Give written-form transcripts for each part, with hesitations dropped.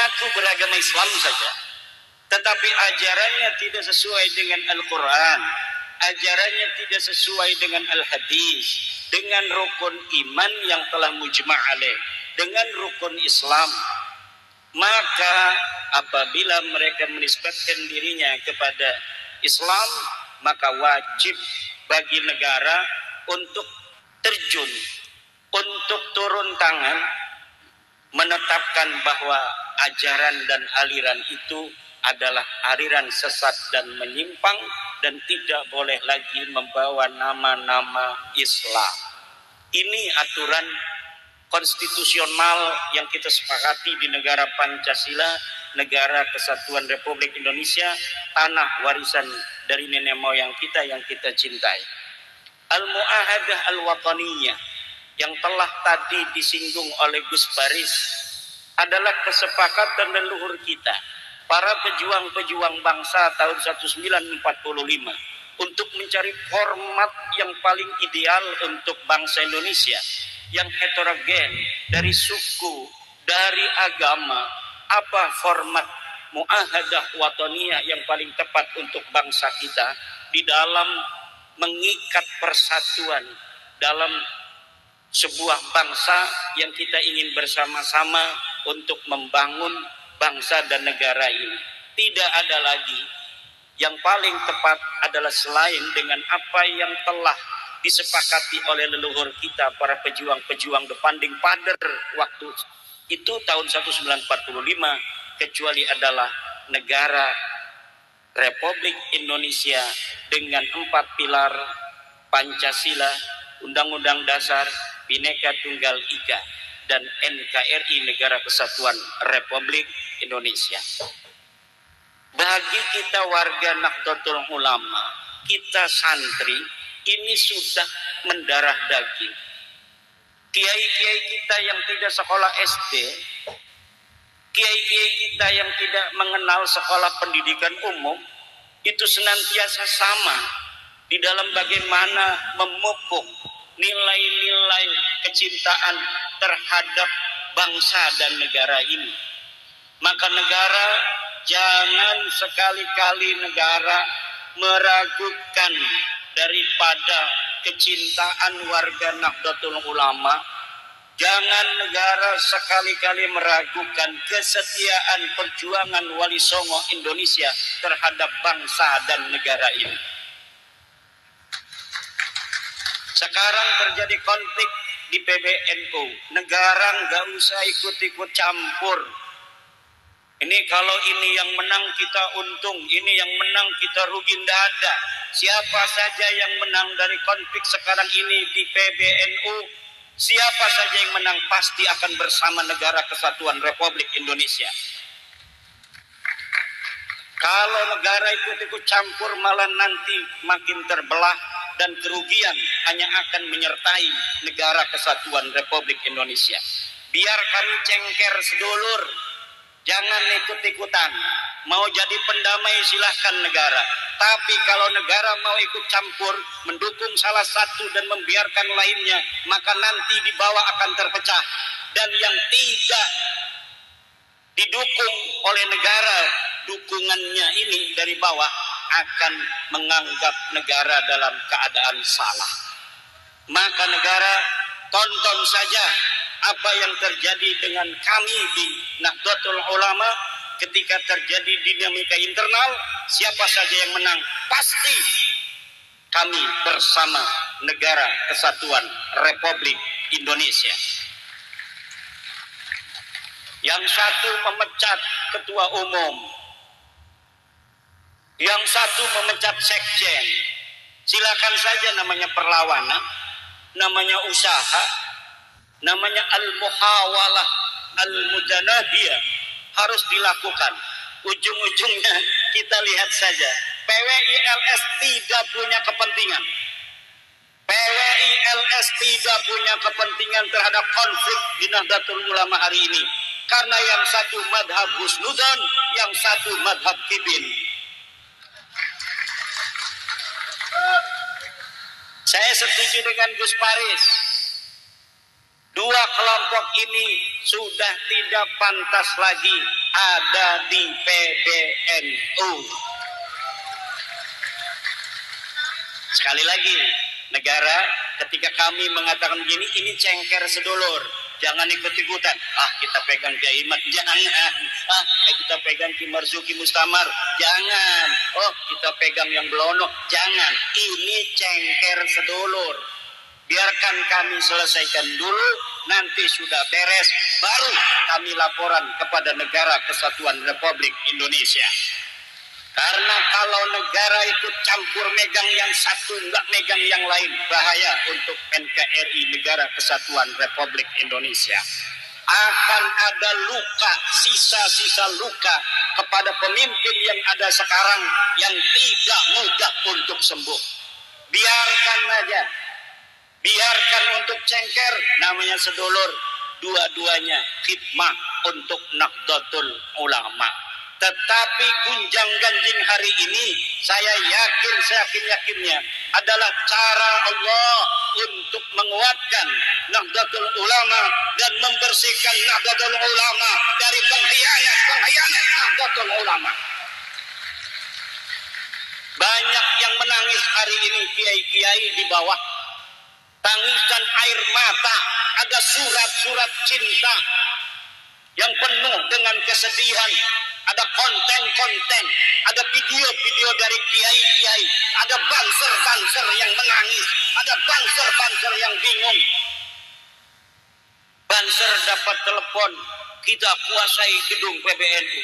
mengaku beragama Islam saja, tetapi ajarannya tidak sesuai dengan Al-Quran, ajarannya tidak sesuai dengan Al-Hadis, dengan rukun iman yang telah mujma' alaih, dengan rukun Islam, maka apabila mereka menisbatkan dirinya kepada Islam, maka wajib bagi negara untuk terjun, untuk turun tangan, menetapkan bahwa ajaran dan aliran itu adalah aliran sesat dan menyimpang dan tidak boleh lagi membawa nama-nama Islam. Ini aturan konstitusional yang kita sepakati di negara Pancasila, negara Kesatuan Republik Indonesia, tanah warisan dari nenek moyang kita yang kita cintai. Al-Mu'ahadah Al-Wataniyah yang telah tadi disinggung oleh Gus Baris adalah kesepakatan leluhur kita, para pejuang-pejuang bangsa tahun 1945, untuk mencari format yang paling ideal untuk bangsa Indonesia yang heterogen, dari suku, dari agama. Apa format muahadah wataniyah yang paling tepat untuk bangsa kita di dalam mengikat persatuan dalam sebuah bangsa yang kita ingin bersama-sama untuk membangun bangsa dan negara ini? Tidak ada lagi yang paling tepat adalah selain dengan apa yang telah disepakati oleh leluhur kita, para pejuang-pejuang Depanding Pader waktu itu tahun 1945, kecuali adalah negara Republik Indonesia dengan 4 pilar Pancasila, Undang-Undang Dasar, Bhinneka Tunggal Ika, dan NKRI, Negara Kesatuan Republik Indonesia. Bagi kita warga Nahdlatul Ulama, kita santri, ini sudah mendarah daging. Kiai-kiai kita yang tidak sekolah SD, kiai-kiai kita yang tidak mengenal sekolah pendidikan umum, itu senantiasa sama di dalam bagaimana memupuk nilai-nilai kecintaan terhadap bangsa dan negara ini. Maka negara, jangan sekali-kali negara meragukan daripada kecintaan warga Nahdlatul Ulama. Jangan negara sekali-kali meragukan kesetiaan perjuangan Wali Songo Indonesia terhadap bangsa dan negara ini. Sekarang terjadi konflik di PBNU. Negara nggak usah ikut-ikut campur. Ini kalau ini yang menang kita untung, ini yang menang kita rugi, nggak ada. Siapa saja yang menang dari konflik sekarang ini di PBNU, siapa saja yang menang pasti akan bersama Negara Kesatuan Republik Indonesia. Kalau negara ikut-ikut campur, malah nanti makin terbelah dan kerugian hanya akan menyertai Negara Kesatuan Republik Indonesia. Biar kami cengker sedulur, jangan ikut-ikutan. Mau jadi pendamai silahkan negara. Tapi kalau negara mau ikut campur, mendukung salah satu dan membiarkan lainnya, maka nanti di bawah akan terpecah. Dan yang tidak didukung oleh negara, dukungannya ini dari bawah akan menganggap negara dalam keadaan salah. Maka negara, tonton saja apa yang terjadi dengan kami di Nahdlatul Ulama. Ketika terjadi dinamika internal, siapa saja yang menang, pasti kami bersama Negara Kesatuan Republik Indonesia. Yang satu memecat ketua umum, yang satu memecat sekjen. Silakan saja, namanya perlawanan, namanya usaha, namanya al-muhawalah al-mujanahiyah, harus dilakukan. Ujung-ujungnya kita lihat saja, PWILS tidak punya kepentingan. PWILS tidak punya kepentingan terhadap konflik di Nahdlatul Ulama hari ini. Karena yang satu madhab husnudzon, yang satu madhab kibin. Saya setuju dengan Gus Baris. 2015 Dua kelompok ini sudah tidak pantas lagi ada di PBNU. Sekali lagi, negara ketika kami mengatakan begini, ini cengker sedulur, jangan ikut-ikutan. Kita pegang Kiai Imat, jangan. Kita pegang Ki Marzuki Mustamar, jangan. Kita pegang yang Belono, jangan. Ini cengker sedulur. Biarkan kami selesaikan dulu, nanti sudah beres, baru kami laporan kepada Negara Kesatuan Republik Indonesia. Karena kalau negara ikut campur megang yang satu, nggak megang yang lain, bahaya untuk NKRI, Negara Kesatuan Republik Indonesia. Akan ada luka, sisa-sisa luka kepada pemimpin yang ada sekarang yang tidak mudah untuk sembuh. Biarkan aja. Biarkan untuk cengker, namanya sedulur, dua-duanya khidmah untuk Nahdlatul Ulama. Tetapi gunjang-ganjing hari ini, saya yakin-yakinnya adalah cara Allah untuk menguatkan Nahdlatul Ulama dan membersihkan Nahdlatul Ulama dari pengkhianat Nahdlatul Ulama. Banyak yang menangis hari ini, kiai-kiai di bawah. Tangisan air mata, ada surat-surat cinta yang penuh dengan kesedihan, ada konten-konten, ada video-video dari kiai-kiai, ada banser-banser yang menangis, ada banser-banser yang bingung. Banser dapat telepon, kita kuasai gedung PBNU.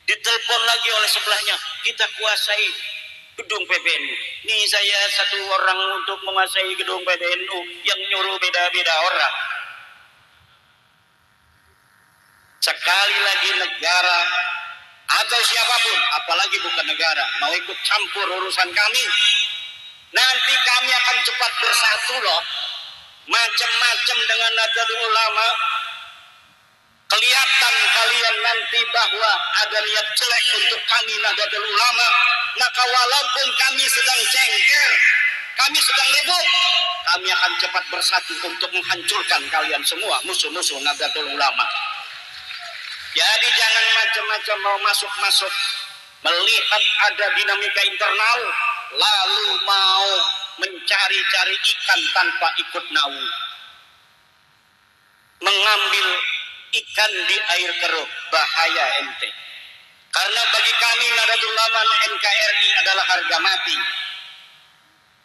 Ditelepon lagi oleh sebelahnya, kita kuasai gedung PBNU. Ini saya satu orang untuk menguasai gedung PBNU, yang nyuruh beda-beda orang. Sekali lagi negara atau siapapun, apalagi bukan negara, mau ikut campur urusan kami, nanti kami akan cepat bersatu loh. Macam-macam dengan Nahdlatul Ulama. Kelihatan kalian nanti bahwa ada niat jelek untuk kami Nahdlatul Ulama, maka walaupun kami sedang cengker, kami sedang ribut, kami akan cepat bersatu untuk menghancurkan kalian semua, musuh-musuh Nahdlatul Ulama. Jadi jangan macam-macam mau masuk-masuk, melihat ada dinamika internal, lalu mau mencari-cari ikan tanpa ikut naung. Mengambil ikan di air keruh, bahaya ente. Karena bagi kami Nahdlatul Ulama NKRI adalah harga mati.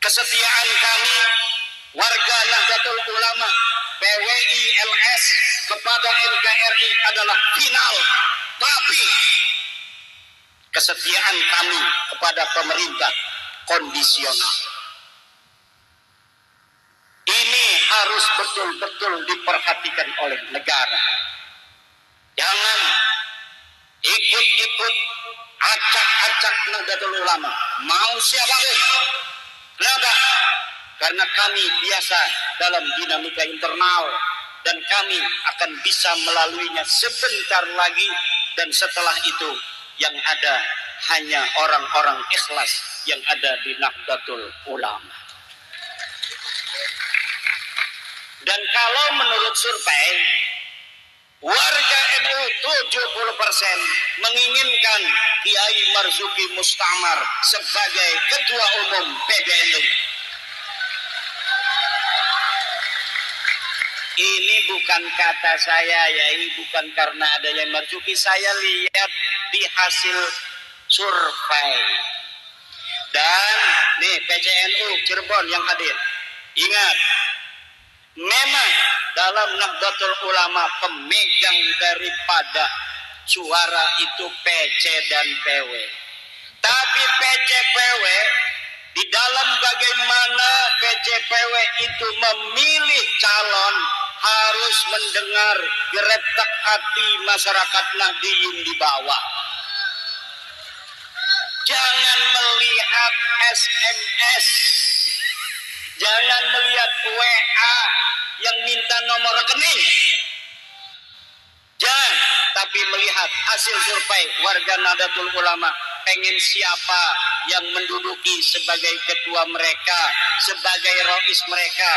Kesetiaan kami warga Nahdlatul Ulama PWI LS kepada NKRI adalah final. Tapi kesetiaan kami kepada pemerintah kondisional. Ini harus betul-betul diperhatikan oleh negara. Jangan ikut-ikut acak-acak Nahdlatul Ulama, mau siapapun. Kenapa? Karena kami biasa dalam dinamika internal, dan kami akan bisa melaluinya sebentar lagi, dan setelah itu yang ada hanya orang-orang ikhlas yang ada di Nahdlatul Ulama. Dan kalau menurut survei, warga NU 70% menginginkan Kiai Marzuki Mustamar sebagai Ketua Umum PBNU. Ini bukan kata saya, ya, ini bukan karena adanya Marzuki. Saya lihat di hasil survei. Dan nih PCNU Cirebon yang hadir. Ingat, memang dalam Nahdlatul Ulama pemegang daripada suara itu PC dan PW. Tapi PCPW di dalam bagaimana PCPW itu memilih calon harus mendengar geretak hati masyarakat Nahdliyin di bawah. Jangan melihat SMS, jangan melihat WA yang minta nomor rekening. Jangan, tapi melihat hasil survei warga Nahdlatul Ulama pengen siapa yang menduduki sebagai ketua mereka, sebagai rais mereka,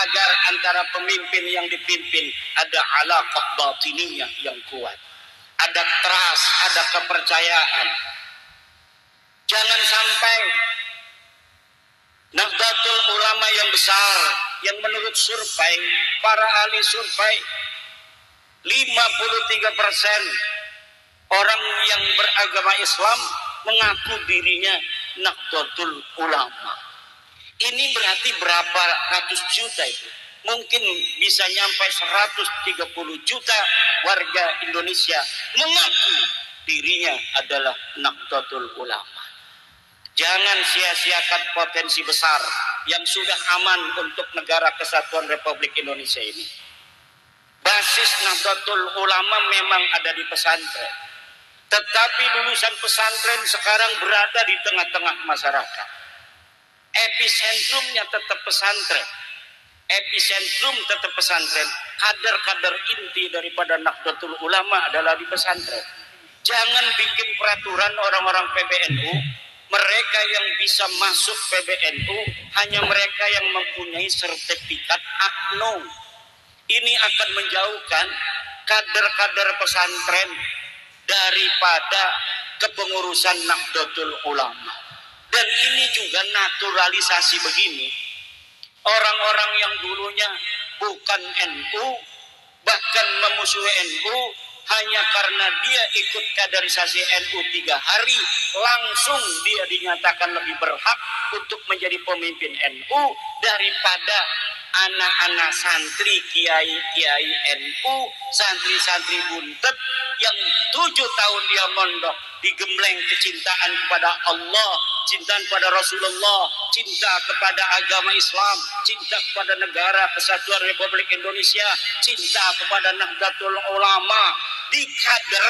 agar antara pemimpin yang dipimpin ada alaqah batiniyah yang kuat, ada trust, ada kepercayaan. Jangan sampai Nahdlatul Ulama yang besar, yang menurut survei, para ahli survei, 53% orang yang beragama Islam mengaku dirinya Nahdlatul Ulama. Ini berarti berapa ratus juta itu? Mungkin bisa nyampe 130 juta warga Indonesia mengaku dirinya adalah Nahdlatul Ulama. Jangan sia-siakan potensi besar yang sudah aman untuk negara kesatuan Republik Indonesia ini. Basis Nahdlatul Ulama memang ada di pesantren. Tetapi lulusan pesantren sekarang berada di tengah-tengah masyarakat. Episentrumnya tetap pesantren. Epicentrum tetap pesantren. Kader-kader inti daripada Nahdlatul Ulama adalah di pesantren. Jangan bikin peraturan orang-orang PBNU. Mereka yang bisa masuk PBNU hanya mereka yang mempunyai sertifikat AKNO. Ini akan menjauhkan kader-kader pesantren daripada kepengurusan Nahdlatul Ulama. Dan ini juga naturalisasi begini. Orang-orang yang dulunya bukan NU, bahkan memusuhi NU, hanya karena dia ikut kaderisasi NU 3 hari, langsung dia dinyatakan lebih berhak untuk menjadi pemimpin NU daripada anak-anak santri kiai-kiai NU, santri-santri buntet yang 7 tahun dia mondok, digembleng kecintaan kepada Allah, cinta kepada Rasulullah, cinta kepada agama Islam, cinta kepada negara kesatuan Republik Indonesia, cinta kepada Nahdlatul Ulama. Di kader,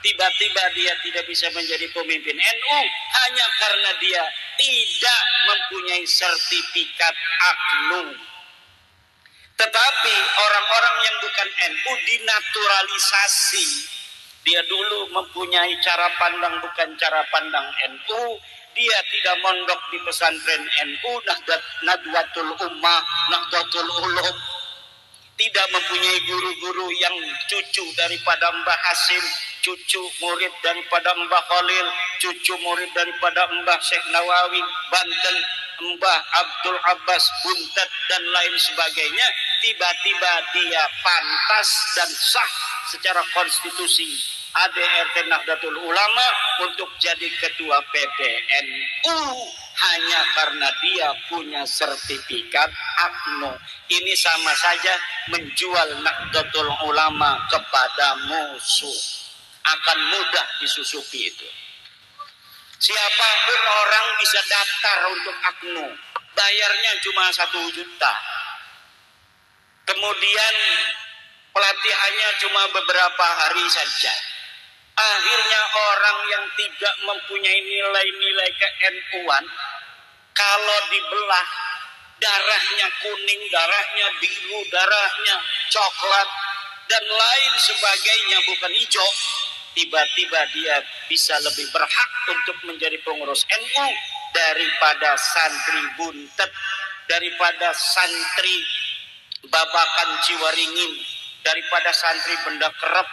tiba-tiba dia tidak bisa menjadi pemimpin NU hanya karena dia tidak mempunyai sertifikat AKNU. Tetapi orang-orang yang bukan NU dinaturalisasi. Dia dulu mempunyai cara pandang bukan cara pandang NU. Dia tidak mondok di pesantren NU, Nahdlatul Ummah, Nahdlatul Ulum. Tidak mempunyai guru-guru yang cucu daripada Mbah Hasim, cucu murid daripada Mbah Khalil, cucu murid daripada Mbah Syekh Nawawi, Banten, Mbah Abdul Abbas, Buntet, dan lain sebagainya. Tiba-tiba dia pantas dan sah secara konstitusi ADRT Nahdlatul Ulama untuk jadi ketua PBNU hanya karena dia punya sertifikat AKNO. Ini sama saja menjual Nahdlatul Ulama kepada musuh. Akan mudah disusupi itu. Siapapun orang bisa daftar untuk AKNO, bayarnya cuma 1 juta. Kemudian pelatihannya cuma beberapa hari saja. Akhirnya orang yang tidak mempunyai nilai-nilai ke-NU-an, kalau dibelah, darahnya kuning, darahnya biru, darahnya coklat, dan lain sebagainya, bukan hijau, tiba-tiba dia bisa lebih berhak untuk menjadi pengurus NU daripada santri buntet, daripada santri babakan Ciwaringin, daripada santri Benda Kerep,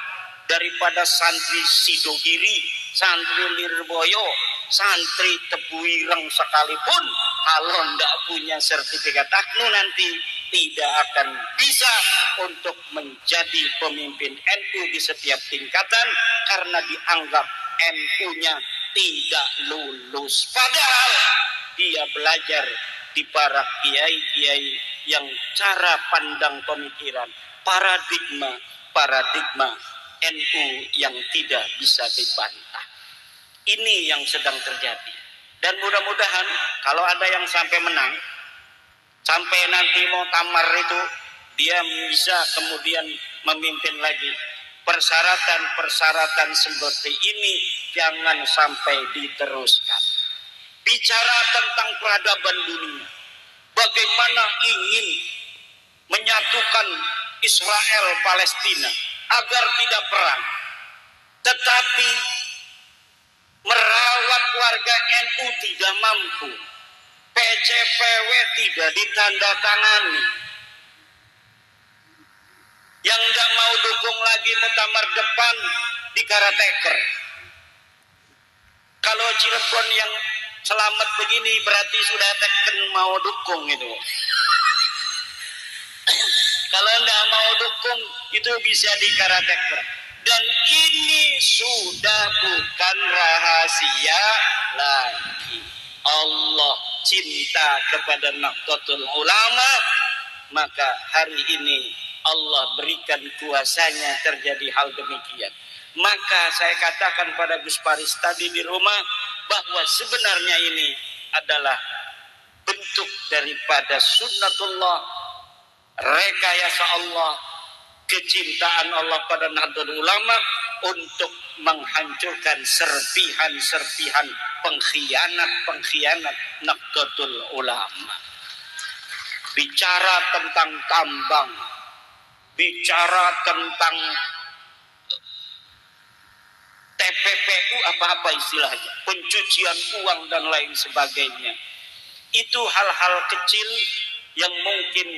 daripada santri Sidogiri, santri Lirboyo, santri Tebuireng sekalipun, kalau tidak punya sertifikat AKNU nanti tidak akan bisa untuk menjadi pemimpin NU di setiap tingkatan karena dianggap NU-nya tidak lulus. Padahal dia belajar di para kiai-kiai yang cara pandang pemikiran, paradigma NU yang tidak bisa dibantah. Ini yang sedang terjadi. Dan mudah-mudahan kalau ada yang sampai menang, sampai nanti mau tamar itu, dia bisa kemudian memimpin lagi. Persyaratan-persyaratan seperti ini jangan sampai diteruskan. Bicara tentang peradaban dunia, bagaimana ingin menyatukan Israel Palestina agar tidak perang, tetapi merawat warga NU mampu. PCPW tidak ditandatangani. Yang nggak mau dukung lagi muktamar depan dikarateker. Kalau Cirebon yang selamat begini berarti sudah teken mau dukung itu. Kalau nggak mau dukung itu bisa dikarateker. Dan ini sudah bukan rahasia lagi. Allah cinta kepada Nahdlatul Ulama, maka hari ini Allah berikan kuasanya terjadi hal demikian. Maka saya katakan pada Gus Paris tadi di rumah bahwa sebenarnya ini adalah bentuk daripada sunnatullah, rekayasa Allah, kecintaan Allah pada Nahdlatul Ulama untuk menghancurkan serpihan-serpihan pengkhianat Nahdlatul Ulama. Bicara tentang tambang, bicara tentang TPPU apa-apa istilahnya, pencucian uang dan lain sebagainya. Itu hal-hal kecil yang mungkin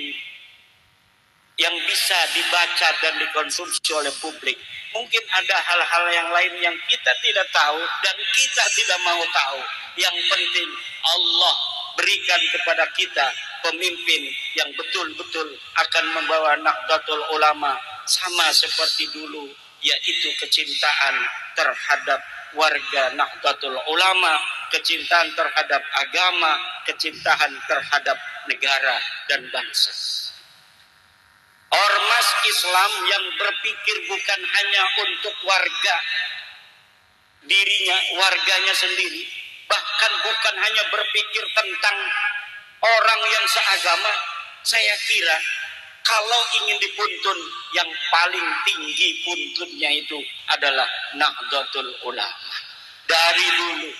yang bisa dibaca dan dikonsumsi oleh publik. Mungkin ada hal-hal yang lain yang kita tidak tahu dan kita tidak mau tahu. Yang penting Allah berikan kepada kita pemimpin yang betul-betul akan membawa Nahdlatul Ulama sama seperti dulu, yaitu kecintaan terhadap warga Nahdlatul Ulama, kecintaan terhadap agama, kecintaan terhadap negara dan bangsa. Ormas Islam yang berpikir bukan hanya untuk warganya sendiri, bahkan bukan hanya berpikir tentang orang yang seagama. Saya kira kalau ingin dipuntun, yang paling tinggi puntunnya itu adalah Nahdlatul Ulama. Dari dulu,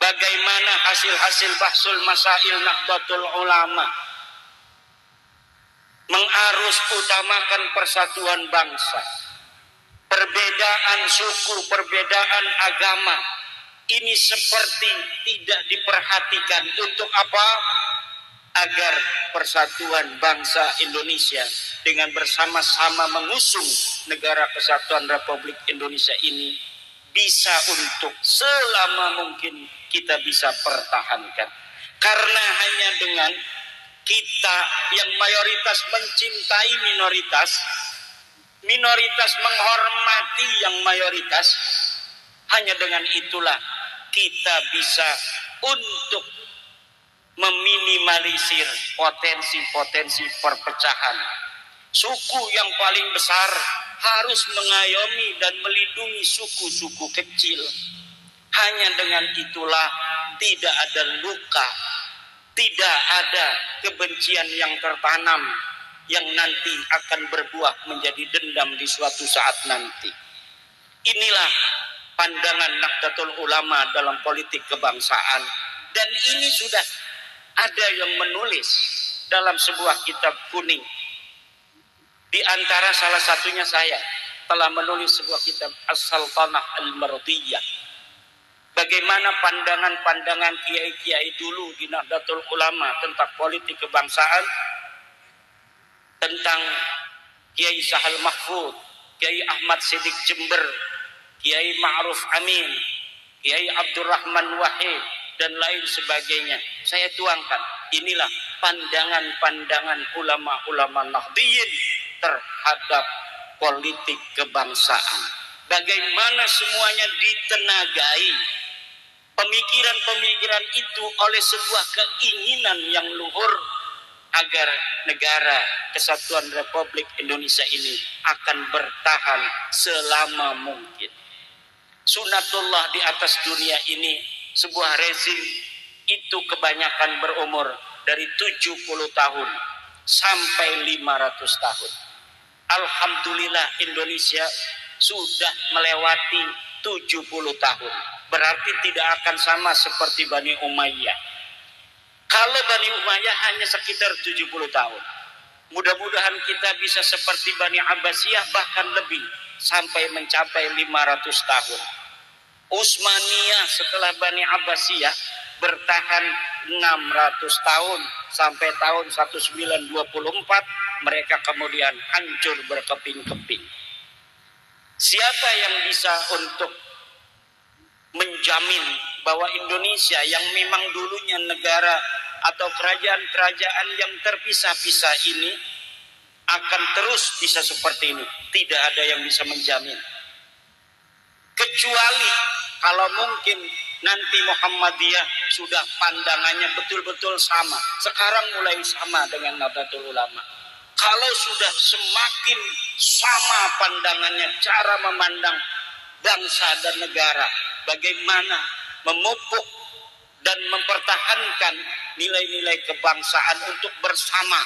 bagaimana hasil-hasil bahsul masail Nahdlatul Ulama mengarus utamakan persatuan bangsa, perbedaan suku, perbedaan agama, ini seperti tidak diperhatikan. Untuk apa? Agar persatuan bangsa Indonesia dengan bersama-sama mengusung negara kesatuan Republik Indonesia ini bisa untuk selama mungkin kita bisa pertahankan. Karena hanya dengan kita yang mayoritas mencintai minoritas, minoritas menghormati yang mayoritas, hanya dengan itulah kita bisa untuk meminimalisir potensi-potensi perpecahan. Suku yang paling besar harus mengayomi dan melindungi suku-suku kecil. Hanya dengan itulah tidak ada luka, tidak ada kebencian yang tertanam yang nanti akan berbuah menjadi dendam di suatu saat nanti. Inilah pandangan Nahdlatul Ulama dalam politik kebangsaan, dan ini sudah ada yang menulis dalam sebuah kitab kuning. Di antara salah satunya saya telah menulis sebuah kitab As-Sultanah Al-Mardiyah. Bagaimana pandangan-pandangan kiai-kiai dulu di Nahdlatul Ulama tentang politik kebangsaan, tentang Kiai Sahal Mahfud, Kiai Ahmad Siddiq Jember, Kiai Ma'ruf Amin, Kiai Abdurrahman Wahid, dan lain sebagainya. Saya tuangkan, inilah pandangan-pandangan ulama-ulama Nahdliyin terhadap politik kebangsaan. Bagaimana semuanya ditenagai pemikiran-pemikiran itu oleh sebuah keinginan yang luhur agar negara kesatuan Republik Indonesia ini akan bertahan selama mungkin. Sunatullah di atas dunia ini, sebuah rezim itu kebanyakan berumur dari 70 tahun sampai 500 tahun. Alhamdulillah Indonesia sudah melewati 70 tahun. Berarti tidak akan sama seperti Bani Umayyah. Kalau Bani Umayyah hanya sekitar 70 tahun. Mudah-mudahan kita bisa seperti Bani Abbasiyah, bahkan lebih, sampai mencapai 500 tahun. Utsmaniyah setelah Bani Abbasiyah bertahan 600 tahun sampai tahun 1924 mereka kemudian hancur berkeping-keping. Siapa yang bisa untuk menjamin bahwa Indonesia yang memang dulunya negara atau kerajaan-kerajaan yang terpisah-pisah ini akan terus bisa seperti ini? Tidak ada yang bisa menjamin. Kecuali kalau mungkin nanti Muhammadiyah sudah pandangannya betul-betul sama. Sekarang mulai sama dengan Nahdlatul Ulama. Kalau sudah semakin sama pandangannya, cara memandang bangsa dan negara, bagaimana memupuk dan mempertahankan nilai-nilai kebangsaan untuk bersama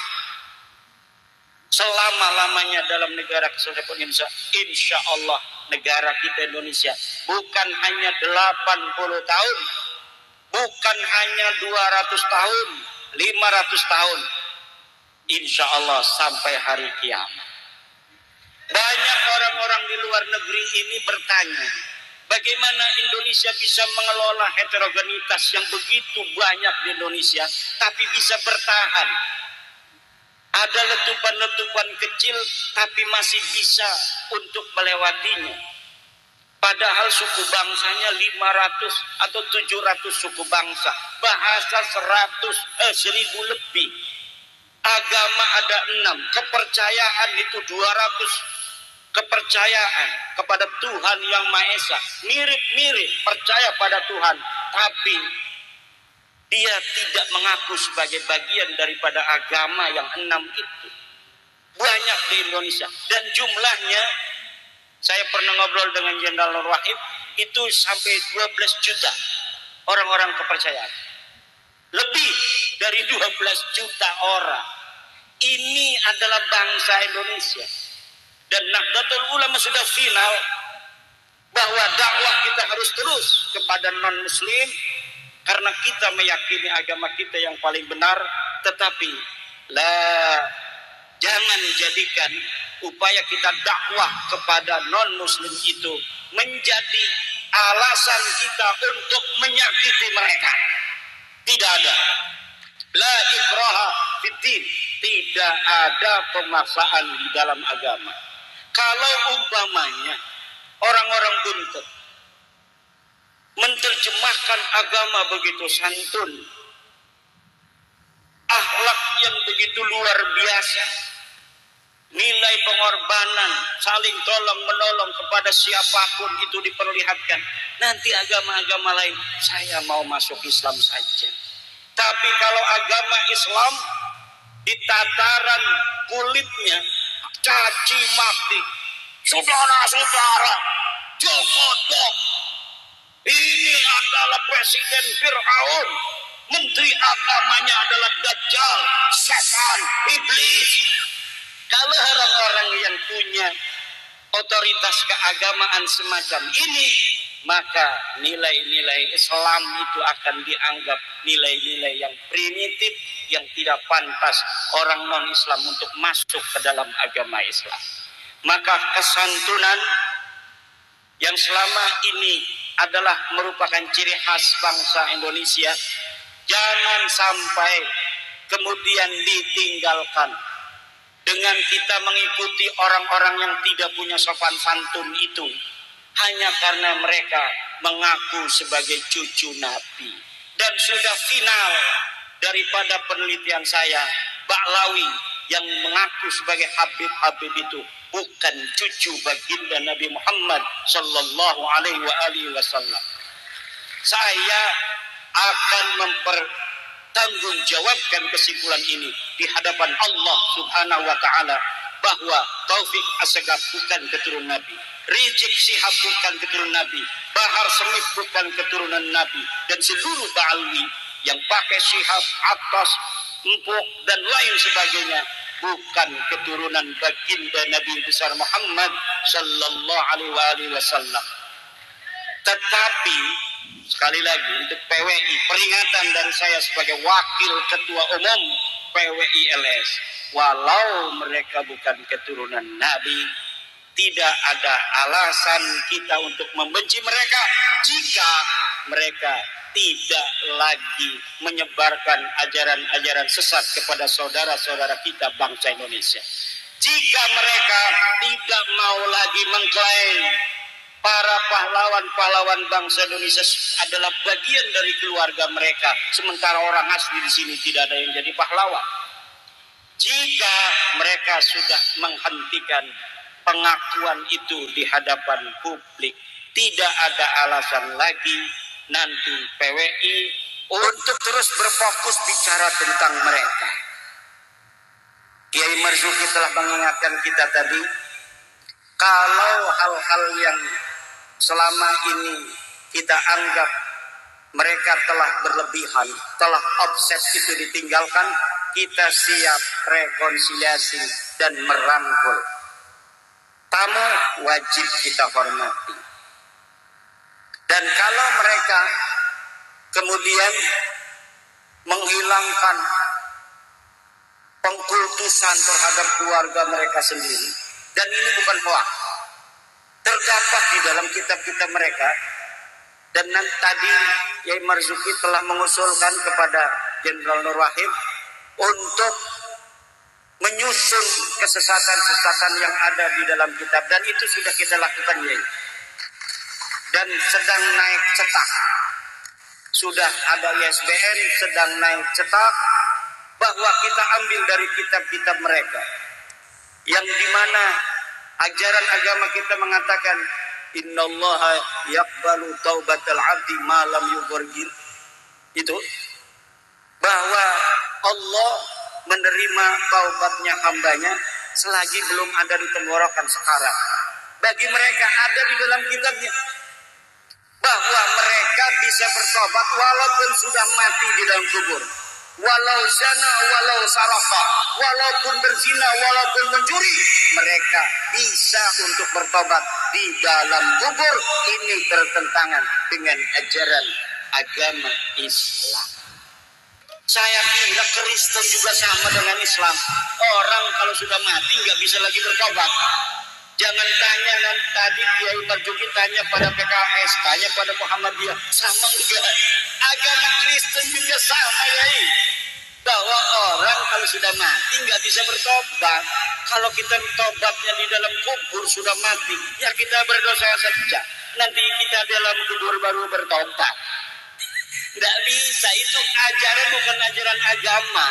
selama-lamanya dalam negara kesatuan Indonesia. Insya Allah negara kita Indonesia bukan hanya 80 tahun, bukan hanya 200 tahun, 500 tahun, insya Allah sampai hari kiamat. Banyak orang-orang di luar negeri ini bertanya, bagaimana Indonesia bisa mengelola heterogenitas yang begitu banyak di Indonesia tapi bisa bertahan. Ada letupan-letupan kecil tapi masih bisa untuk melewatinya. Padahal suku bangsanya 500 atau 700 suku bangsa. Bahasa 1000 lebih. Agama ada 6. Kepercayaan itu 200. Kepercayaan kepada Tuhan Yang Maha Esa. Mirip-mirip percaya pada Tuhan. Tapi dia tidak mengaku sebagai bagian daripada agama yang 6 itu. Banyak di Indonesia. Dan jumlahnya, saya pernah ngobrol dengan Jenderal Nur Wahid, itu sampai 12 juta orang-orang kepercayaan. Lebih dari 12 juta orang. Ini adalah bangsa Indonesia. Dan Nahdlatul Ulama sudah final bahwa dakwah kita harus terus kepada non-muslim, karena kita meyakini agama kita yang paling benar. Tetapi jangan jadikan upaya kita dakwah kepada non-muslim itu menjadi alasan kita untuk menyakiti mereka. Tidak ada. La ikraha fiddin. Tidak ada pemaksaan di dalam agama. Kalau umpamanya orang-orang buntut menerjemahkan agama begitu santun, akhlak yang begitu luar biasa, nilai pengorbanan, saling tolong menolong kepada siapapun itu diperlihatkan, nanti agama-agama lain, saya mau masuk Islam saja. Tapi kalau agama Islam di tataran kulitnya caci maki, saudara-saudara, jokodok, ini adalah Presiden Fir'aun, menteri agamanya adalah Dajjal, setan, iblis. Kalau orang-orang yang punya otoritas keagamaan semacam ini, maka nilai-nilai Islam itu akan dianggap nilai-nilai yang primitif, yang tidak pantas orang non-Islam untuk masuk ke dalam agama Islam. Maka kesantunan yang selama ini adalah merupakan ciri khas bangsa Indonesia, jangan sampai kemudian ditinggalkan dengan kita mengikuti orang-orang yang tidak punya sopan santun itu hanya karena mereka mengaku sebagai cucu Nabi. Dan sudah final daripada penelitian saya, Ba'lawi yang mengaku sebagai Habib itu bukan cucu baginda Nabi Muhammad sallallahu alaihi wasallam. Saya akan mempertanggungjawabkan kesimpulan ini di hadapan Allah Subhanahu wa taala bahwa Taufik Assegaf bukan keturunan Nabi, Rizik Syihab bukan keturunan Nabi, Bahar Smith bukan keturunan Nabi, dan seluruh Ba'alwi yang pakai Syihab, Atas, Empuk dan lain sebagainya bukan keturunan baginda Nabi besar Muhammad sallallahu alaihi wasallam. Tetapi sekali lagi untuk PWI, peringatan dari saya sebagai wakil ketua umum PWI LS, walau mereka bukan keturunan Nabi, tidak ada alasan kita untuk membenci mereka jika mereka tidak lagi menyebarkan ajaran-ajaran sesat kepada saudara-saudara kita bangsa Indonesia. Jika mereka tidak mau lagi mengklaim para pahlawan-pahlawan bangsa Indonesia adalah bagian dari keluarga mereka, sementara orang asli di sini tidak ada yang jadi pahlawan. Jika mereka sudah menghentikan pengakuan itu di hadapan publik, tidak ada alasan lagi nanti PWI untuk terus berfokus bicara tentang mereka. Kiai Marzuki telah mengingatkan kita tadi, kalau hal-hal yang selama ini kita anggap mereka telah berlebihan, telah offset itu ditinggalkan, kita siap rekonsiliasi dan merangkul. Tamu wajib kita hormati. Dan kalau mereka kemudian menghilangkan pengkultusan terhadap keluarga mereka sendiri, dan ini bukan hoax, terdapat di dalam kitab-kitab mereka. Dan tadi Yai Marzuki telah mengusulkan kepada Jenderal Nur Wahid untuk menyusun kesesatan-kesesatan yang ada di dalam kitab, dan itu sudah kita lakukan, Yai. Dan sedang naik cetak. Sudah ada ISBN sedang naik cetak, bahwa kita ambil dari kitab-kitab mereka, yang dimana ajaran agama kita mengatakan innallaha yaqbalu taubatal abdi ma lam yughargir, itu bahwa Allah menerima taubatnya hambanya selagi belum ada di tenggorokan sekarang. Bagi mereka ada di dalam kitabnya bahwa mereka bisa bertobat walaupun sudah mati di dalam kubur. Walau zina, walau saraka, walaupun berzina, walaupun mencuri, mereka bisa untuk bertobat di dalam kubur. Ini bertentangan dengan ajaran agama Islam. Saya kira Kristen juga sama dengan Islam. Orang kalau sudah mati nggak bisa lagi bertobat. Jangan tanya tadi Kiai Marzuki tanya pada PKS, tanya pada Muhammadiyah, sama enggak? Agama Kristen juga sama, ya. Bahwa orang kalau sudah mati nggak bisa bertobat. Kalau kita tobatnya di dalam kubur sudah mati, ya kita berdosa saja. Nanti kita dalam kubur baru bertobat. Nggak bisa, itu ajaran bukan ajaran agama.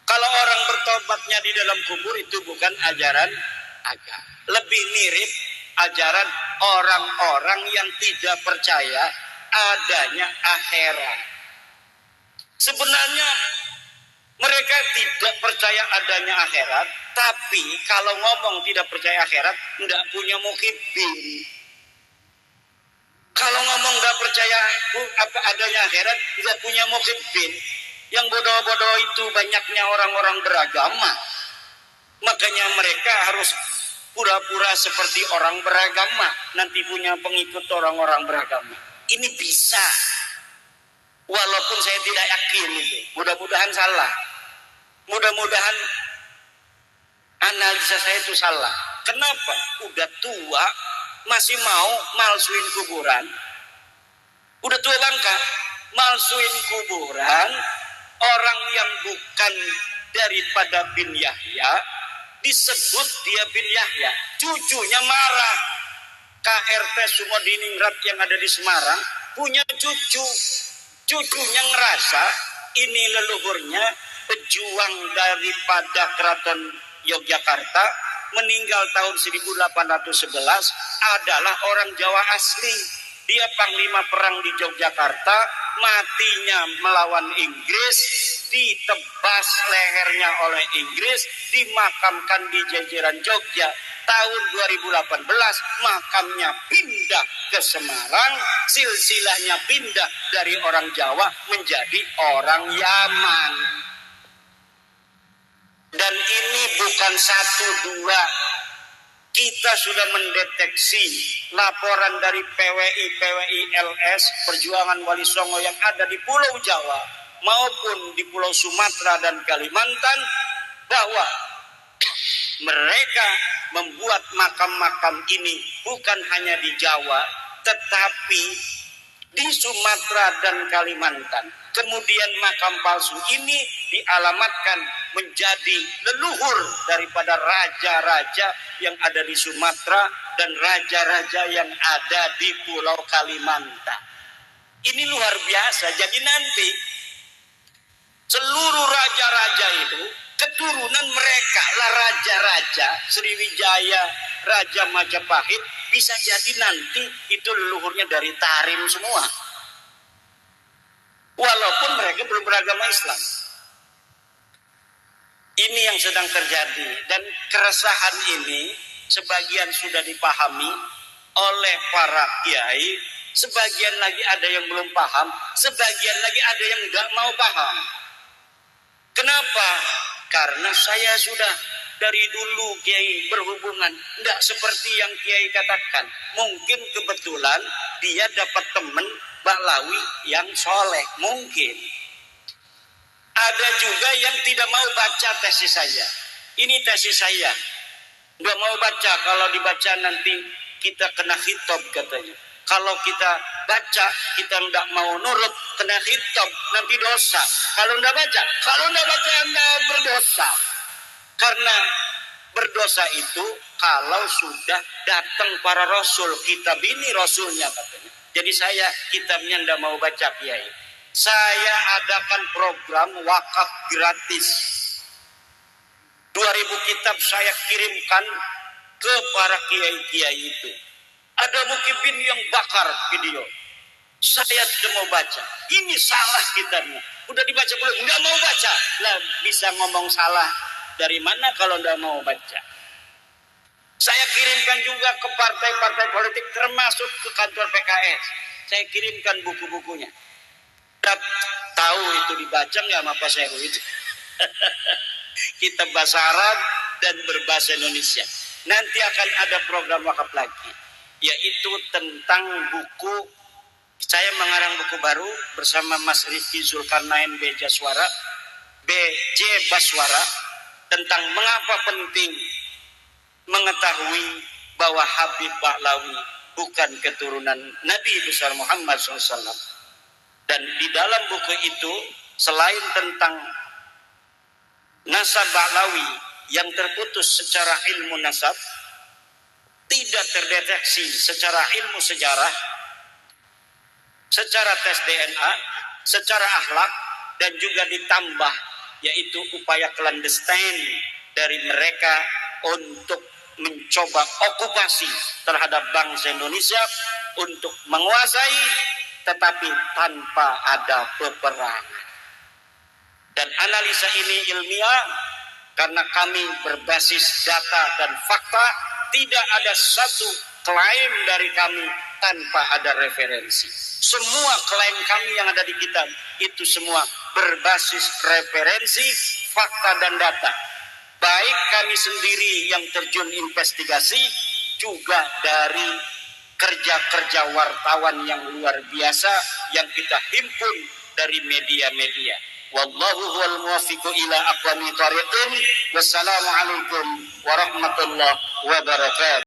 Kalau orang bertobatnya di dalam kubur itu bukan ajaran agama. Lebih mirip ajaran orang-orang yang tidak percaya adanya akhirat. Sebenarnya mereka tidak percaya adanya akhirat, tapi kalau ngomong tidak percaya akhirat, tidak punya mukibin. Kalau ngomong tidak percaya apa adanya akhirat, tidak punya mukibin. Yang bodoh-bodoh itu banyaknya orang-orang beragama. Makanya mereka harus pura-pura seperti orang beragama, nanti punya pengikut orang-orang beragama. Ini bisa. Walaupun saya tidak yakin itu. Mudah-mudahan salah. Mudah-mudahan analisa saya itu salah. Kenapa? Udah tua masih mau malsuin kuburan. Udah tua bangka, malsuin kuburan. Orang yang bukan daripada bin Yahya disebut dia bin Yahya. Cucunya marah. KRT Sumodiningrat yang ada di Semarang punya cucu. Cucunya ngerasa ini leluhurnya pejuang daripada Keraton Yogyakarta, meninggal tahun 1811, adalah orang Jawa asli. Dia panglima perang di Yogyakarta, matinya melawan Inggris, ditebas lehernya oleh Inggris, dimakamkan di jajaran Jogja. Tahun 2018 makamnya pindah ke Semarang, silsilahnya pindah dari orang Jawa menjadi orang Yaman. Dan ini bukan satu dua. Kita sudah mendeteksi laporan dari PWI LS Perjuangan Wali Songo yang ada di Pulau Jawa maupun di Pulau Sumatera dan Kalimantan, bahwa mereka membuat makam-makam ini bukan hanya di Jawa, tetapi di Sumatera dan Kalimantan. Kemudian makam palsu ini dialamatkan menjadi leluhur daripada raja-raja yang ada di Sumatera dan raja-raja yang ada di Pulau Kalimantan. Ini luar biasa. Jadi nanti seluruh raja-raja itu keturunan mereka lah raja-raja Sriwijaya, Raja Majapahit, bisa jadi nanti itu leluhurnya dari Tarim semua. Walaupun mereka belum beragama Islam. Ini yang sedang terjadi, dan keresahan ini sebagian sudah dipahami oleh para kiai, sebagian lagi ada yang belum paham, sebagian lagi ada yang nggak mau paham. Kenapa? Karena saya sudah dari dulu kiai berhubungan, tidak seperti yang kiai katakan. Mungkin kebetulan dia dapat teman Baklawi yang soleh, mungkin. Ada juga yang tidak mau baca tesis saya. Ini tesis saya, nggak mau baca. Kalau dibaca nanti kita kena khitab katanya. Kalau kita baca, kita tidak mau nurut, kena khitab, nanti dosa. Kalau tidak baca Anda berdosa. Karena berdosa itu kalau sudah datang para rasul, kitab ini rasulnya katanya. Jadi saya kitabnya tidak mau baca, kiai. Saya adakan program wakaf gratis. 2000 kitab saya kirimkan ke para kiai-kiai itu. Ada mukibin yang bakar video. Saya tidak mau baca. Ini salah kitabnya. Udah dibaca belum? Nggak mau baca. Lah bisa ngomong salah dari mana kalau nggak mau baca? Saya kirimkan juga ke partai-partai politik, termasuk ke kantor PKS. Saya kirimkan buku-bukunya. Tahu itu dibaca nggak sama Pak Sehu itu? Kitab bahasa Arab dan berbahasa Indonesia. Nanti akan ada program wakaf lagi, yaitu tentang buku. Saya mengarang buku baru bersama Mas Rifki Zulkarnain B. Baswara tentang mengapa penting mengetahui bahwa Habib Baklawi bukan keturunan Nabi besar Muhammad SAW. Dan di dalam buku itu, selain tentang nasab Baklawi yang terputus secara ilmu nasab, tidak terdeteksi secara ilmu sejarah, secara tes DNA, secara akhlak, dan juga ditambah yaitu upaya clandestine dari mereka untuk mencoba okupasi terhadap bangsa Indonesia untuk menguasai, tetapi tanpa ada peperangan. Dan analisa ini ilmiah karena kami berbasis data dan fakta. Tidak ada satu klaim dari kami tanpa ada referensi. Semua klaim kami yang ada di kitab itu semua berbasis referensi, fakta dan data. Baik kami sendiri yang terjun investigasi, juga dari kerja-kerja wartawan yang luar biasa yang kita himpun dari media-media. Wallahu huwal muwaffiqu ila aqwamit thoriqin. Wassalamualaikum warahmatullahi wabarakatuh.